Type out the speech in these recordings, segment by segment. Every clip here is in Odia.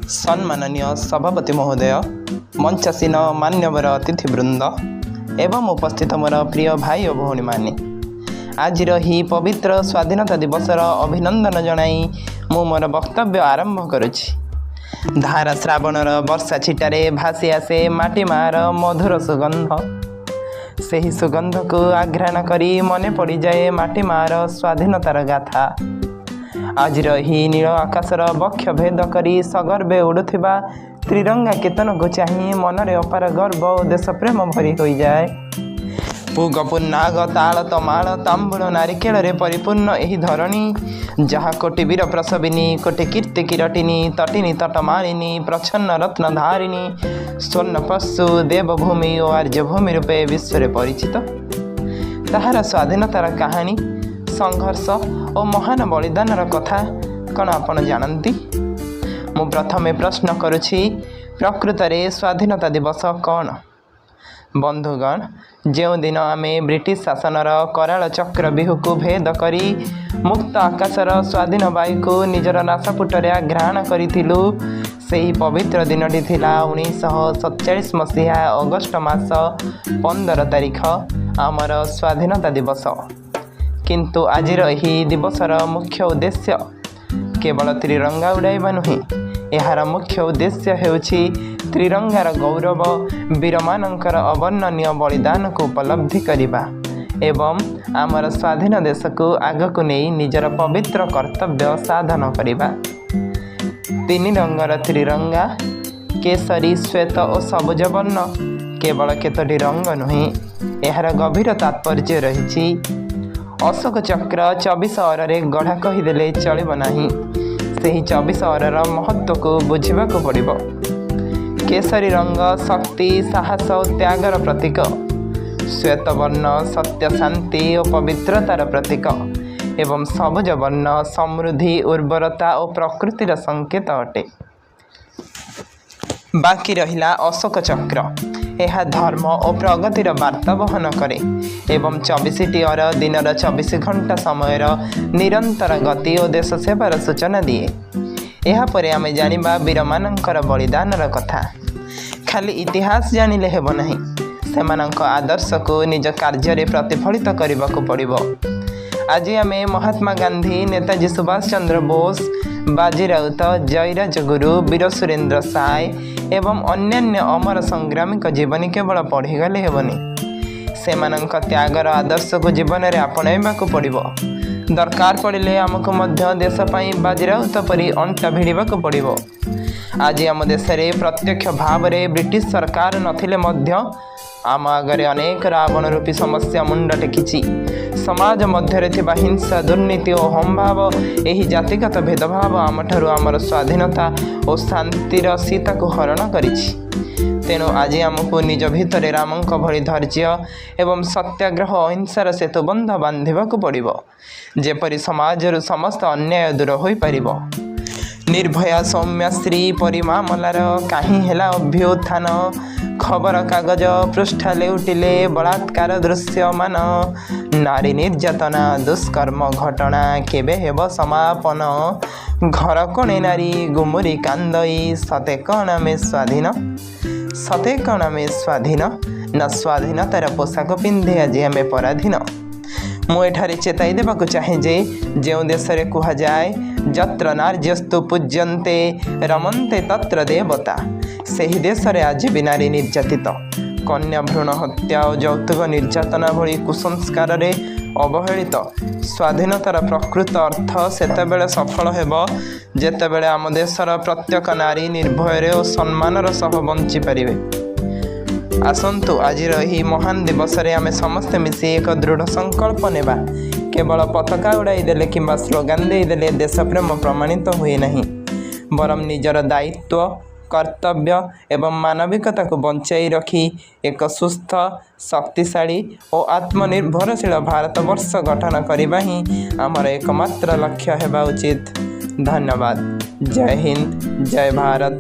सम्माननीय सभापति महोदय, मंचासीन मान्यवर अतिथिवृंद एवं उपस्थित मोर प्रिय भाई और भौणी माने, आज ही पवित्र स्वाधीनता दिवसर अभिनंदन जनाई मु मोर वक्तव्य आरंभ करुछि। धारा श्रावणर वर्षा छिटारे भासी आसे माटी मार मधुर सुगंध, ସେହି ସୁଗନ୍ଧକୁ ଆଘ୍ରାଣ କରି ମନେ ପଡ଼ିଯାଏ ମାଟି ମାର ସ୍ୱାଧୀନତାର ଗାଥା। ଆଜିର ଏହି ନୀଳ ଆକାଶର ବକ୍ଷ ଭେଦ କରି ସଗର୍ବେ ଉଡ଼ୁଥିବା ତ୍ରିରଙ୍ଗା କେତନକୁ ଚାହିଁ ମନରେ ଅପାର ଗର୍ବ ଓ ଦେଶପ୍ରେମ ଭରି ହୋଇଯାଏ। ପୁଗ ପୁନ୍ନାଗ ତାଳ ତମାଳ ତାମ୍ବୁଳ ନାରିକେଳରେ ପରିପୂର୍ଣ୍ଣ ଏହି ଧରଣୀ, ଯାହା କୋଟି ବୀର ପ୍ରସବିନୀ, କୋଟି କୀର୍ତ୍ତି କିରଟିନୀ, ତଟିନୀ ତଟମାଳିନୀ, ପ୍ରଚ୍ଛନ୍ନ ରତ୍ନଧାରିଣୀ, ସ୍ୱର୍ଣ୍ଣପଶୁ ଦେବଭୂମି ଓ ଆର୍ଯ୍ୟଭୂମି ରୂପେ ବିଶ୍ୱରେ ପରିଚିତ। ତାହାର ସ୍ୱାଧୀନତାର କାହାଣୀ, ସଂଘର୍ଷ ଓ ମହାନ ବଳିଦାନର କଥା କ'ଣ ଆପଣ ଜାଣନ୍ତି? ମୁଁ ପ୍ରଥମେ ପ୍ରଶ୍ନ କରୁଛି, ପ୍ରକୃତରେ ସ୍ୱାଧୀନତା ଦିବସ କ'ଣ? ବନ୍ଧୁଗଣ, ଯେଉଁଦିନ ଆମେ ବ୍ରିଟିଶ ଶାସନର କରାଳ ଚକ୍ର ବିହୁକୁ ଭେଦ କରି ମୁକ୍ତ ଆକାଶର ସ୍ୱାଧୀନ ବାୟୁକୁ ନିଜର ନାସାପୁଟରେ ଆଘ୍ରାଣ କରିଥିଲୁ, ସେହି ପବିତ୍ର ଦିନଟି ଥିଲା 1947 ମସିହା ଅଗଷ୍ଟ ମାସ 15 ତାରିଖ, ଆମର ସ୍ୱାଧୀନତା ଦିବସ। କିନ୍ତୁ ଆଜିର ଏହି ଦିବସର ମୁଖ୍ୟ ଉଦ୍ଦେଶ୍ୟ କେବଳ ତ୍ରିରଙ୍ଗା ଉଡ଼ାଇବା ନୁହେଁ, ଏହାର ମୁଖ୍ୟ ଉଦ୍ଦେଶ୍ୟ ହେଉଛି ତ୍ରିରଙ୍ଗାର ଗୌରବ, ବୀରମାନଙ୍କର ଅବର୍ଣ୍ଣନୀୟ ବଳିଦାନକୁ ଉପଲବ୍ଧି କରିବା ଏବଂ ଆମର ସ୍ୱାଧୀନ ଦେଶକୁ ଆଗକୁ ନେଇ ନିଜର ପବିତ୍ର କର୍ତ୍ତବ୍ୟ ସାଧନ କରିବା। ତିନି ରଙ୍ଗର ତ୍ରିରଙ୍ଗା, କେଶରୀ, ଶ୍ୱେତ ଓ ସବୁଜ ବର୍ଣ୍ଣ କେବଳ କେତୋଟି ରଙ୍ଗ ନୁହେଁ, ଏହାର ଗଭୀର ତାତ୍ପର୍ଯ୍ୟ ରହିଛି। ଅଶୋକ ଚକ୍ର 24 ଅରରେ ଗଢ଼ା କହିଦେଲେ ଚଳିବ ନାହିଁ, ସେହି 24 ଅରର ମହତ୍ତ୍ୱକୁ ବୁଝିବାକୁ ପଡ଼ିବ। କେଶରୀ ରଙ୍ଗ ଶକ୍ତି, ସାହସ ଓ ତ୍ୟାଗର ପ୍ରତୀକ, ଶ୍ୱେତବର୍ଣ୍ଣ ସତ୍ୟ, ଶାନ୍ତି ଓ ପବିତ୍ରତାର ପ୍ରତୀକ ଏବଂ ସବୁଜ ବର୍ଣ୍ଣ ସମୃଦ୍ଧି, ଉର୍ବରତା ଓ ପ୍ରକୃତିର ସଂକେତ ଅଟେ। ବାକି ରହିଲା ଅଶୋକ ଚକ୍ର, ଏହା ଧର୍ମ ଓ ପ୍ରଗତିର ବାର୍ତ୍ତା ବହନ କରେ ଏବଂ 24ଟି ଅର ଦିନର 24 ଘଣ୍ଟା ସମୟର ନିରନ୍ତର ଗତି ଓ ଦେଶ ସେବାର ସୂଚନା ଦିଏ। ଏହାପରେ ଆମେ ଜାଣିବା ବୀରମାନଙ୍କର ବଳିଦାନର କଥା। ଖାଲି ଇତିହାସ ଜାଣିଲେ ହେବ ନାହିଁ, ସେମାନଙ୍କ ଆଦର୍ଶକୁ ନିଜ କାର୍ଯ୍ୟରେ ପ୍ରତିଫଳିତ କରିବାକୁ ପଡ଼ିବ। ଆଜି ଆମେ ମହାତ୍ମା ଗାନ୍ଧୀ, ନେତାଜୀ ସୁଭାଷ ଚନ୍ଦ୍ର ବୋଷ, ବାଜି ରାଉତ, ଜୟୀରାଜଗୁରୁ, ବୀର ସୁରେନ୍ଦ୍ର ସାଏ ଏବଂ ଅନ୍ୟାନ୍ୟ ଅମର ସଂଗ୍ରାମୀଙ୍କ ଜୀବନୀ କେବଳ ପଢ଼ିଗଲେ ହେବନି, ସେମାନଙ୍କ ତ୍ୟାଗର ଆଦର୍ଶକୁ ଜୀବନରେ ଆପଣାଇବାକୁ ପଡ଼ିବ। ଦରକାର ପଡ଼ିଲେ ଆମକୁ ମଧ୍ୟ ଦେଶ ପାଇଁ ବାଜି ରାଉତ ପରି ଅଣ୍ଟା ଭିଡ଼ିବାକୁ ପଡ଼ିବ। ଆଜି ଆମ ଦେଶରେ ପ୍ରତ୍ୟକ୍ଷ ଭାବରେ ବ୍ରିଟିଶ ସରକାର ନଥିଲେ ମଧ୍ୟ ଆମ ଆଗରେ ଅନେକ ରାବଣ ରୂପୀ ସମସ୍ୟା ମୁଣ୍ଡ ଟେକିଛି। ସମାଜ ମଧ୍ୟରେ ଥିବା ହିଂସା, ଦୁର୍ନୀତି ଓ ଅହଂଭାବ, ଏହି ଜାତିଗତ ଭେଦଭାବ ଆମଠାରୁ ଆମର ସ୍ୱାଧୀନତା ଓ ଶାନ୍ତିର ସୀତାକୁ ହରଣ କରିଛି। ତେଣୁ ଆଜି ଆମକୁ ନିଜ ଭିତରେ ରାମଙ୍କ ଭଳି ଧୈର୍ଯ୍ୟ ଏବଂ ସତ୍ୟାଗ୍ରହ ଅହିଂସାର ସେତୁବନ୍ଧ ବାନ୍ଧିବାକୁ ପଡ଼ିବ, ଯେପରି ସମାଜରୁ ସମସ୍ତ ଅନ୍ୟାୟ ଦୂର ହୋଇପାରିବ। ନିର୍ଭୟା, ସୌମ୍ୟଶ୍ରୀ ପରି ମାମଲାର କାହିଁ ହେଲା ଅଭ୍ୟୁତ୍ଥାନ, ଖବରକାଗଜ ପୃଷ୍ଠା ଲେଉଟିଲେ ବଳାତ୍କାର ଦୃଶ୍ୟମାନ, ନାରୀ ନିର୍ଯାତନା, ଦୁଷ୍କର୍ମ ଘଟଣା କେବେ ହେବ ସମାପନ, ଘର କୋଣେ ନାରୀ ଗୁମୁରି କାନ୍ଦଇ, ସତେ କ'ଣ ଆମେ ସ୍ୱାଧୀନ, ସତେ କ'ଣ ଆମେ ସ୍ୱାଧୀନ, ନା ସ୍ୱାଧୀନତାର ପୋଷାକ ପିନ୍ଧି ଆଜି ଆମେ ପରାଧୀନ। ମୁଁ ଏଠାରେ ଚେତାଇ ଦେବାକୁ ଚାହେଁ ଯେ, ଯେଉଁ ଦେଶରେ କୁହାଯାଏ ଯତ୍ର ନାର୍ଯ୍ୟସ୍ତୁ ପୂଜ୍ୟନ୍ତେ ରମନ୍ତେ ତତ୍ର ଦେବତା, ସେହି ଦେଶରେ ଆଜି ବି ନାରୀ ନିର୍ଯାତିତ। କନ୍ୟା ଭ୍ରୂଣ ହତ୍ୟା ଓ ଯୌତୁକ ନିର୍ଯାତନା ଭଳି କୁସଂସ୍କାରରେ ଅବହେଳିତ। ସ୍ୱାଧୀନତାର ପ୍ରକୃତ ଅର୍ଥ ସେତେବେଳେ ସଫଳ ହେବ ଯେତେବେଳେ ଆମ ଦେଶର ପ୍ରତ୍ୟେକ ନାରୀ ନିର୍ଭୟରେ ଓ ସମ୍ମାନର ସହ ବଞ୍ଚିପାରିବେ। ଆସନ୍ତୁ ଆଜିର ଏହି ମହାନ ଦିବସରେ ଆମେ ସମସ୍ତେ ମିଶି ଏକ ଦୃଢ଼ ସଂକଳ୍ପ ନେବା। କେବଳ ପତାକା ଉଡ଼ାଇ ଦେଲେ କିମ୍ବା ସ୍ଲୋଗାନ ଦେଇଦେଲେ ଦେଶପ୍ରେମ ପ୍ରମାଣିତ ହୁଏ ନାହିଁ, ବରଂ ନିଜର ଦାୟିତ୍ୱ, କର୍ତ୍ତବ୍ୟ ଏବଂ ମାନବିକତାକୁ ବଞ୍ଚାଇ ରଖି ଏକ ସୁସ୍ଥ, ଶକ୍ତିଶାଳୀ ଓ ଆତ୍ମନିର୍ଭରଶୀଳ ଭାରତବର୍ଷ ଗଠନ କରିବା ହିଁ ଆମର एकमात्र ଲକ୍ଷ୍ୟ ହେବା ଉଚିତ। ଧନ୍ୟବାଦ। ଜୟ ହିନ୍ଦ, ଜୟ ଭାରତ,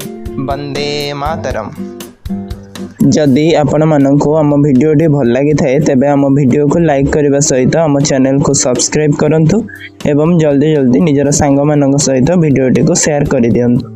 ବନ୍ଦେ ମାତରମ୍। जदि आपण मानक आम भिडियोटी भल लगी थाए तेबे आम भिडियो को लाइक करने सहित आम चैनल को सब्सक्राइब करंतु एवं जल्दी जल्दी निजर सांग मान सहित भिडियोटी को शेयर कर दियंतु।